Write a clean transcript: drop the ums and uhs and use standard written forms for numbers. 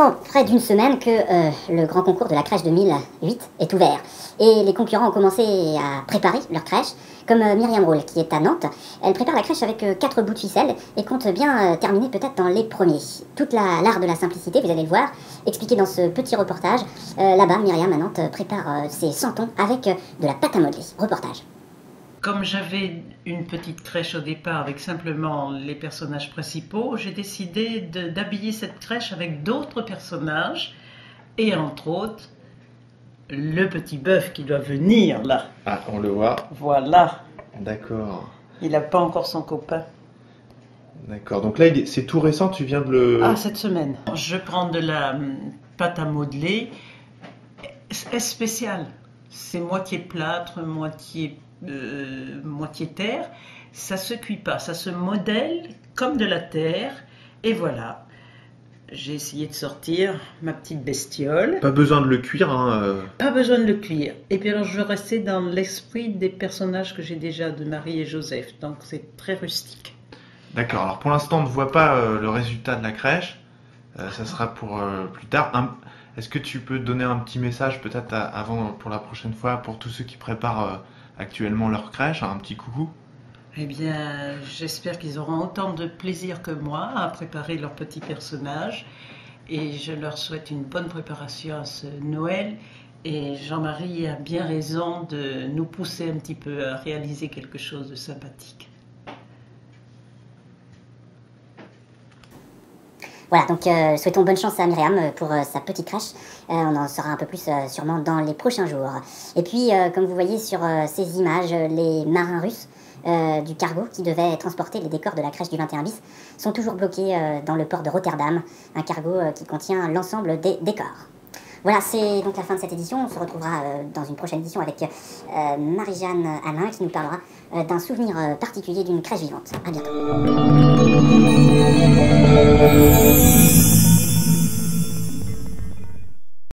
maintenant près d'une semaine que le grand concours de la crèche 2008 est ouvert. Et les concurrents ont commencé à préparer leur crèche, comme Myriam Roule qui est à Nantes. Elle prépare la crèche avec 4 bouts de ficelle et compte bien terminer peut-être dans les premiers. Toute l'art de la simplicité, vous allez le voir, expliqué dans ce petit reportage. Là-bas, Myriam à Nantes prépare ses santons avec de la pâte à modeler. Reportage. Comme j'avais une petite crèche au départ avec simplement les personnages principaux, j'ai décidé d'habiller cette crèche avec d'autres personnages et entre autres le petit bœuf qui doit venir là. Ah, on le voit. Voilà. D'accord. Il n'a pas encore son copain. D'accord. Donc là, c'est tout récent, tu viens de le... Ah, cette semaine. Je prends de la pâte à modeler spéciale. C'est moitié plâtre, moitié terre. Ça se cuit pas, ça se modèle comme de la terre. Et voilà. J'ai essayé de sortir ma petite bestiole. Pas besoin de le cuire, hein. Pas besoin de le cuire. Et puis alors je veux rester dans l'esprit des personnages que j'ai déjà de Marie et Joseph. Donc c'est très rustique. D'accord. Alors pour l'instant, on ne voit pas le résultat de la crèche. Ça sera pour plus tard. Est-ce que tu peux donner un petit message peut-être avant pour la prochaine fois pour tous ceux qui préparent actuellement leur crèche, un petit coucou? Eh bien, j'espère qu'ils auront autant de plaisir que moi à préparer leurs petits personnages. Et je leur souhaite une bonne préparation à ce Noël. Et Jean-Marie a bien raison de nous pousser un petit peu à réaliser quelque chose de sympathique. Voilà, donc souhaitons bonne chance à Myriam pour sa petite crèche. On en saura un peu plus sûrement dans les prochains jours. Et puis, comme vous voyez sur ces images, les marins russes du cargo qui devait transporter les décors de la crèche du 21 bis sont toujours bloqués dans le port de Rotterdam, un cargo qui contient l'ensemble des décors. Voilà, c'est donc la fin de cette édition. On se retrouvera dans une prochaine édition avec Marie-Jeanne Alain qui nous parlera d'un souvenir particulier d'une crèche vivante. À bientôt.